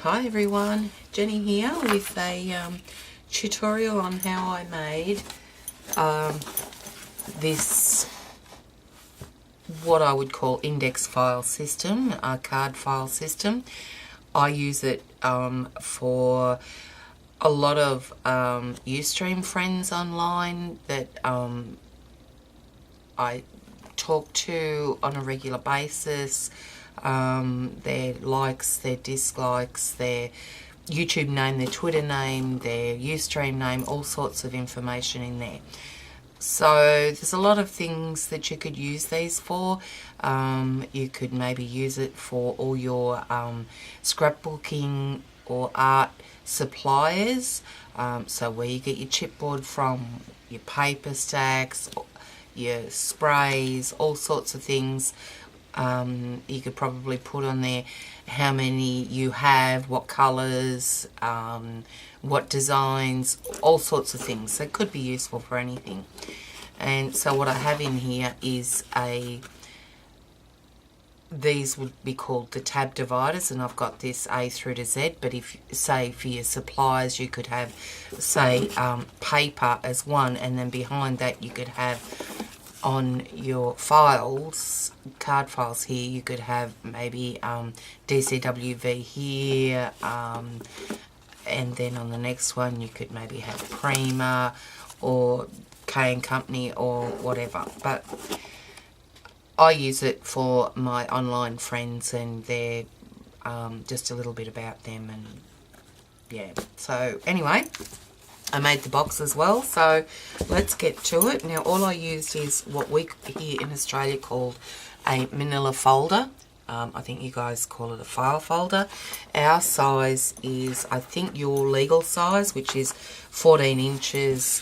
Hi everyone, Jenny here with a tutorial on how I made this, what I would call index file system, a card file system. I use it for a lot of Ustream friends online that I talk to on a regular basis. Their likes, their dislikes, their YouTube name, their Twitter name, their Ustream name, all sorts of information in there. So there's a lot of things that you could use these for. You could maybe use it for all your scrapbooking or art suppliers. So where you get your chipboard from, your paper stacks, your sprays, all sorts of things. You could probably put on there how many you have, what colours, what designs, all sorts of things. So it could be useful for anything. And so what I have in here is these would be called the tab dividers, and I've got this A through to Z, but if, say, for your supplies, you could have, say, paper as one, and then behind that you could have on your files, card files here, you could have maybe DCWV here, and then on the next one you could maybe have Prima or K & Company or whatever. But I use it for my online friends, and they're just a little bit about them, and yeah. So anyway, I made the box as well, so let's get to it. Now all I used is what we here in Australia call a manila folder. I think you guys call it a file folder. Our size is, I think, your legal size, which is 14 inches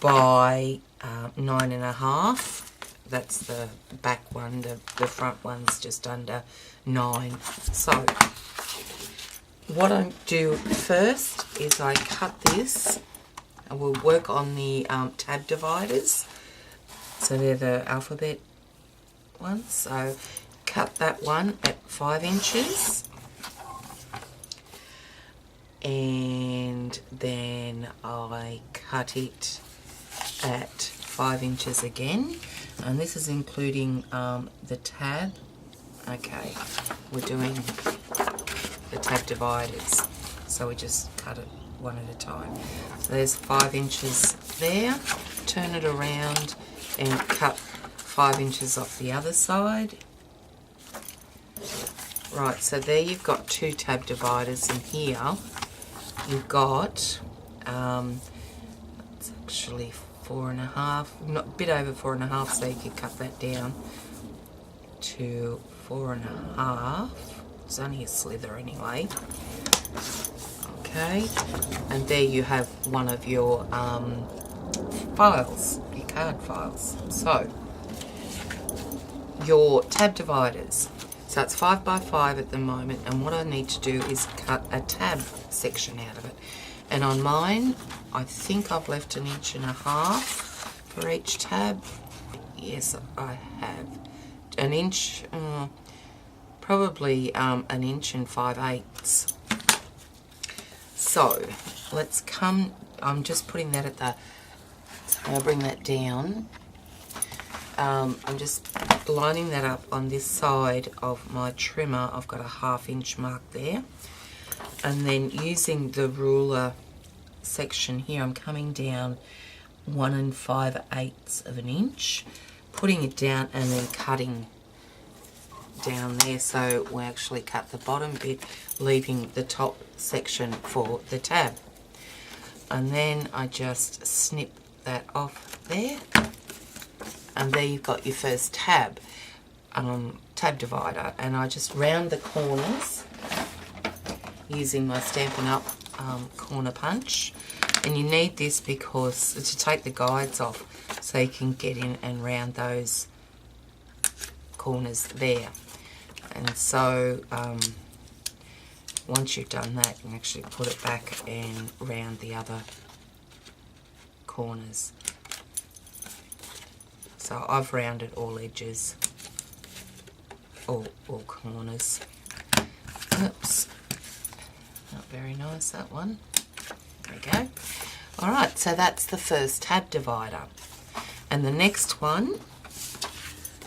by 9.5. That's the back one. The front one's just under 9. So what I do first is I cut this, and we'll work on the tab dividers. So they're the alphabet ones. So cut that one at 5 inches. And then I cut it at 5 inches again. And this is including the tab. Okay, we're doing the tab dividers, so we just cut it one at a time. So there's 5 inches there. Turn it around and cut 5 inches off the other side. Right, so there you've got 2 tab dividers, and here you've got it's actually 4.5, not a bit over 4.5, so you could cut that down to 4.5. It's only a slither anyway. Okay, and there you have one of your files, your card files. So your tab dividers. So it's 5 by 5 at the moment, and what I need to do is cut a tab section out of it. And on mine, I think I've left 1.5 inches for each tab. Yes, I have. 1 inch, probably 1 inch and 5/8. So let's come, I'm just putting that at the, I'll bring that down. I'm just lining that up on this side of my trimmer. I've got a 1/2 inch mark there. And then using the ruler section here, I'm coming down 1 5/8 of an inch, putting it down and then cutting down there, so we actually cut the bottom bit, leaving the top section for the tab. And then I just snip that off there, and there you've got your first tab divider. And I just round the corners using my Stampin' Up corner punch. And you need this because to take the guides off, so you can get in and round those corners there. And so once you've done that, you can actually put it back and round the other corners. So I've rounded all edges, all corners. Oops. Not very nice, that one. There we go. All right, so that's the first tab divider. And the next one,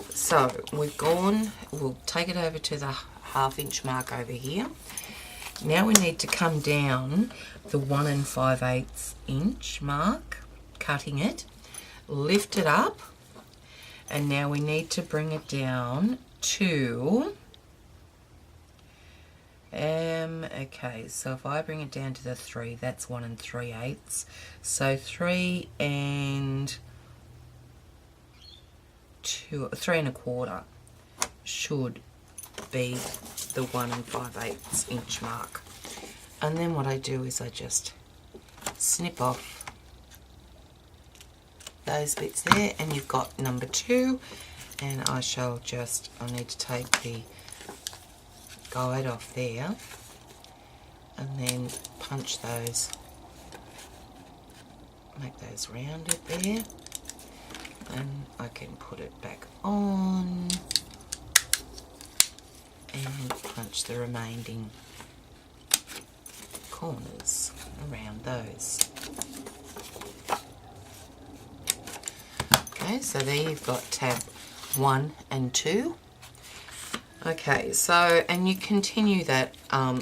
so we'll take it over to the 1/2 inch mark over here. Now we need to come down the 1 5/8 inch mark, cutting it, lift it up, and now we need to bring it down to, okay, so if I bring it down to the 3, that's 1 3/8. So 3 1/4 should be the 1 5/8 inch mark. And then what I do is I just snip off those bits there, and you've got number 2. And I need to take the guide off there and then punch those, make those rounded there, and I can put it back on and punch the remaining corners around those. Okay, so there you've got tab 1 and 2. Okay, so, and you continue that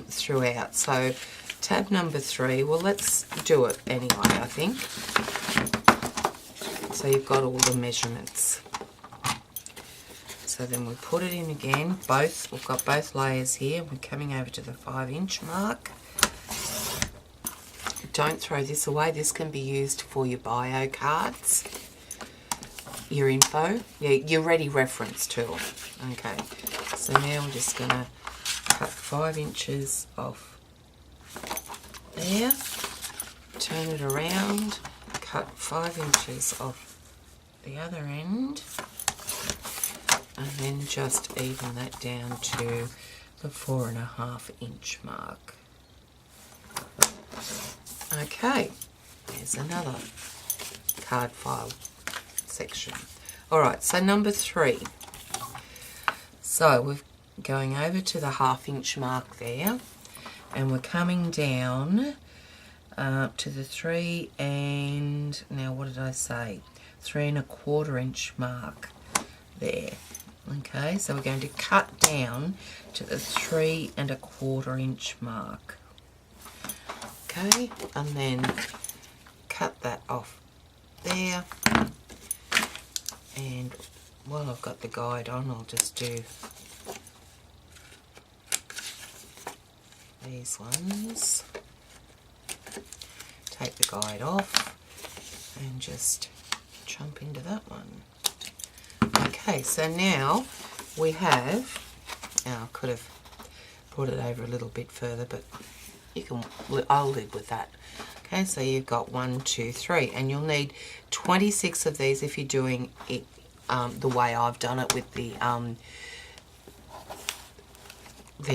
throughout. So tab number 3, well, let's do it anyway, I think. So you've got all the measurements. So then we put it in again, we've got both layers here. We're coming over to the 5 inch mark. Don't throw this away. This can be used for your bio cards, your info, your ready reference tool. Okay, so now I'm just going to cut 5 inches off there, turn it around, cut 5 inches off the other end, and then just even that down to the 4 1/2 inch mark. Okay, there's another card file section. Alright, so number 3. So we're going over to the 1/2 inch mark there, and we're coming down to the 3 and, now what did I say? 3 1/4 inch mark there. Okay, so we're going to cut down to the 3 1/4 inch mark. Okay, and then cut that off there. And while I've got the guide on, I'll just do these ones. Take the guide off and just jump into that one. Okay, so now we have, now I could have brought it over a little bit further, but I'll live with that. Okay, so you've got 1 2 3, and you'll need 26 of these if you're doing it the way I've done it with the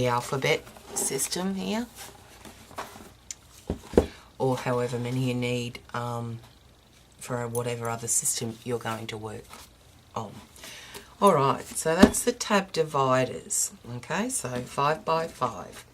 alphabet system here, or however many you need for whatever other system you're going to work on. Alright, so that's the tab dividers. Okay, so 5 by 5.